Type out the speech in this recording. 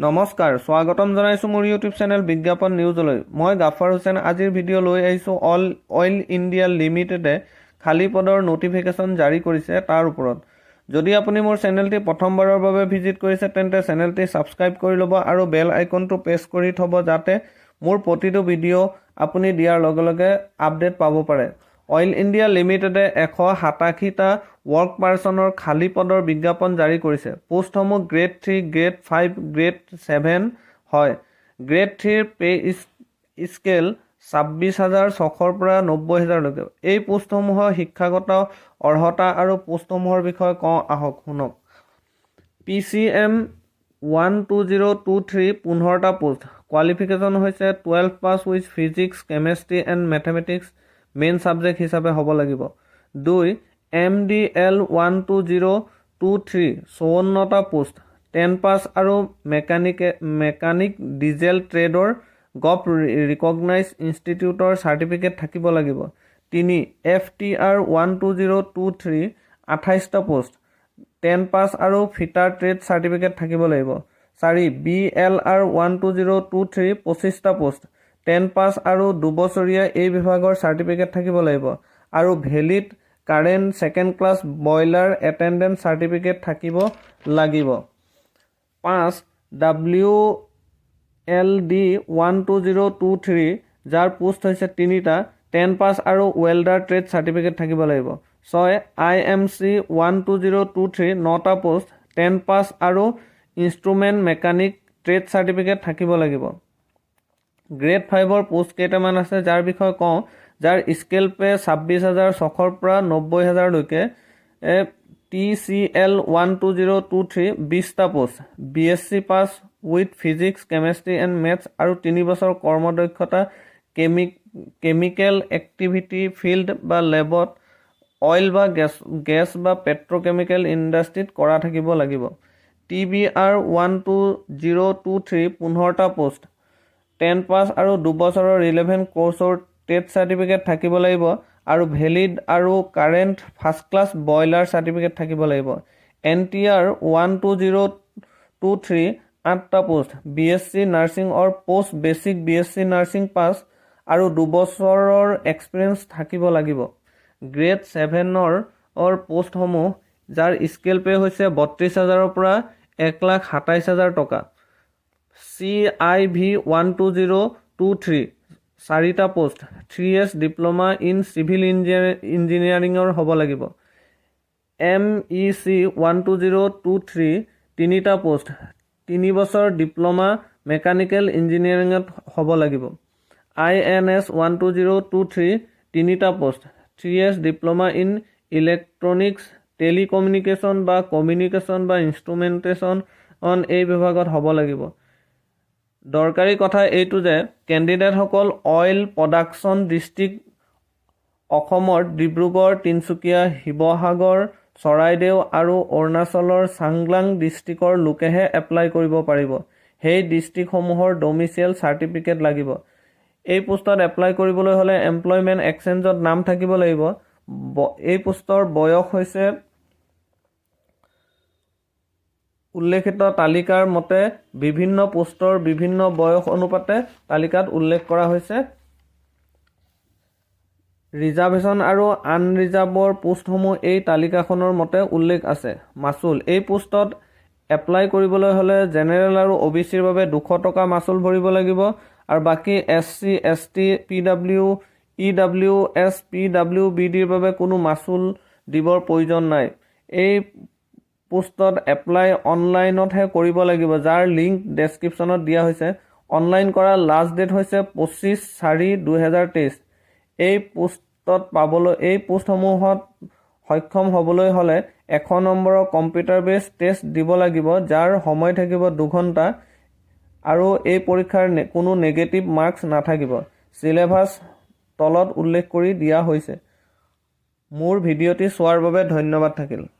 নমস্কাৰ স্বাগতম জনাইছো মোৰ ইউটিউব চেনেল বিজ্ঞাপন নিউজলৈ মই গাফাৰ হুছেইন আজিৰ ভিডিঅ' লৈ আহিছো অইল ইণ্ডিয়া লিমিটেডে খালী পদৰ নটিফিকেশ্যন জাৰি কৰিছে তাৰ ওপৰত যদি আপুনি মোৰ চেনেলটি প্ৰথমবাৰৰ বাবে ভিজিট কৰিছে তেন্তে চেনেলটি সাবস্ক্ৰাইব কৰি ল'ব আৰু বেল আইকনটো প্ৰেছ কৰি থব যাতে মোৰ প্ৰতিটো ভিডিঅ' আপুনি দিয়াৰ লগে লগে আপডেট পাব পাৰে অইল ইণ্ডিয়া লিমিটেডে 187টা वर्क पार्सनर खाली पदर विज्ञापन जारी करिছে पोस्टসমূह ग्रेड 3 ग्रेड 5 ग्रेड 7 হয় ग्रेड 3 पे स्केल 26600 পৰা 90000 লৈকে এই পোষ্টসমূহৰ শিক্ষাগত অৰ্হতা আৰু পোষ্টসমূহৰ বিষয়ে কওঁ আহক শুনক PCM 12023 15টা পোষ্ট কোৱালিফিকেশন হৈছে 12 pass with physics chemistry and mathematics main subject হিচাপে হ'ব লাগিব 2 MDL 12023 54টা পোষ্ট 10 পাস আৰু মেকানিক ডিজেল ট্ৰেডৰ গভ ৰিকগনাইজ ইনষ্টিটিউটৰ সাৰ্টিফিকেট থাকিব লাগিব 3 FTR 12023 28টা পোষ্ট 10 পাস আৰু ফিটাৰ ট্ৰেড সাৰ্টিফিকেট থাকিব লাগিব 4 BLR 12023 25টা পোষ্ট 10 পাস আৰু 2 বছৰীয়া এই বিভাগৰ সাৰ্টিফিকেট থাকিব লাগিব আৰু valid current second class boiler attendance certificate থাকিব লাগিব 5 WLD 12023 যাৰ পোষ্ট হৈছে 3টা 10 পাস আৰু ওয়েল্ডাৰ ট্ৰেড সাৰ্টিফিকেট থাকিব লাগিব 6 IMC 12023 9টা পোষ্ট 10 পাস আৰু ইনস্ট্ৰুমেন্ট মেকানিক ট্ৰেড সাৰ্টিফিকেট থাকিব লাগিব গ্ৰেড 5ৰ পোষ্ট কেইটামান আছে যাৰ বিষয়ে কওঁ যাৰ স্কেল পে 26600 পৰা 90000 লৈকে TCL 12023 20টা post BSc pass with physics chemistry and maths আৰু 3 বছৰ কৰ্মদক্ষতা কেমিকেল এক্টিভিটি ফিল্ড বা লেবত অইল বা গেছ বা পেট্ৰকেমিকেল ইণ্ডাষ্ট্ৰীত কৰা থাকিব লাগিব TBR 12023 15টা পোষ্ট 10 পাস আৰু 2 বছৰৰ ৰিলেভেন্ট কোৰ্সৰ টেট সাৰ্টিফিকেট থাকিব লাগিব আৰু ভেলিড আৰু current first class boiler certificate থাকিব লাগিব NTR 12023 8টা post BSc nursing or post basic BSc nursing pass আৰু 2 বছৰৰ এক্সপিৰিয়েন্স থাকিব লাগিব গ্ৰেড 7ৰ পোষ্টসমূহ যাৰ স্কেল পে হৈছে 32000 পৰা 127000 টকা CIV 12023 4টা post 3 years diploma in civil ইঞ্জিনিয়াৰিঙৰ হ'ব লাগিব MEC 12023 3টা পোষ্ট 3 বছৰ ডিপ্লোমা মেকানিকেল ইঞ্জিনিয়াৰিঙত হ'ব লাগিব INS 12023 3টা post 3 years diploma in electronics telecommunication বা কমিউনিকেশ্যন বা ইনষ্ট্ৰুমেণ্টেশ্যন এই বিভাগত হ'ব লাগিব দৰকাৰী কথা এইটো যে ক্যান্ডিডেট সকল অইল প্ৰডাকশন ডিস্ট্ৰিক্ট অসমৰ ডিব্ৰুগড় তিনচুকীয়া শিৱসাগৰ চৰাইদেউ আৰু অৰুণাচলৰ চাংলাং ডিস্ট্ৰিক্টৰ লোকেহে এপ্লাই কৰিব পাৰিব সেই ডিস্ট্ৰিক্টসমূহৰ ডমিচিয়েল সাৰ্টিফিকেট লাগিব এই পোষ্টত এপ্লাই কৰিবলৈ হলে এমপ্লয়মেন্ট এক্সচেঞ্জত নাম থাকিব লাগিব এই পোষ্টৰ বয়স হৈছে উল্লেখিত তালিকাৰ মতে বিভিন্ন পোষ্টৰ বিভিন্ন বয়স অনুপাতে তালিকাত উল্লেখ কৰা হৈছে ৰিজাৰ্ভেশন আৰু আনৰিজাৰ্ভৰ পোষ্টসমূহ এই তালিকাখনৰ মতে উল্লেখ আছে মাসুল এই পোষ্টত এপ্লাই কৰিবলৈ হলে জেনেৰেল আৰু OBCৰ বাবে 200 টকা মাসুল ভৰিব লাগিব আৰু বাকি SC ST PW EWS PWBDৰ বাবে কোনো মাসুল দিবৰ প্ৰয়োজন নাই এই পোষ্টত এপ্লাই অনলাইনতহে কৰিব লাগিব যাৰ লিংক ডেসক্ৰিপচনত দিয়া হৈছে অনলাইন কৰা লাষ্ট ডেট হৈছে 25/4/2023 এই পোষ্টত পাবলৈ এই পোষ্টসমূহত সক্ষম হ'বলৈ হলে 1 নম্বৰৰ কম্পিউটাৰ বেস টেষ্ট দিব লাগিব যাৰ সময় থাকিব 2 ঘণ্টা আৰু এই পৰীক্ষাৰ কোনো নেগেটিভ মাৰ্কস নাথাকিব সিলেবাস তলত উল্লেখ কৰি দিয়া হৈছে মোৰ ভিডিঅ'টি চোৱাৰ বাবে ধন্যবাদ থাকিল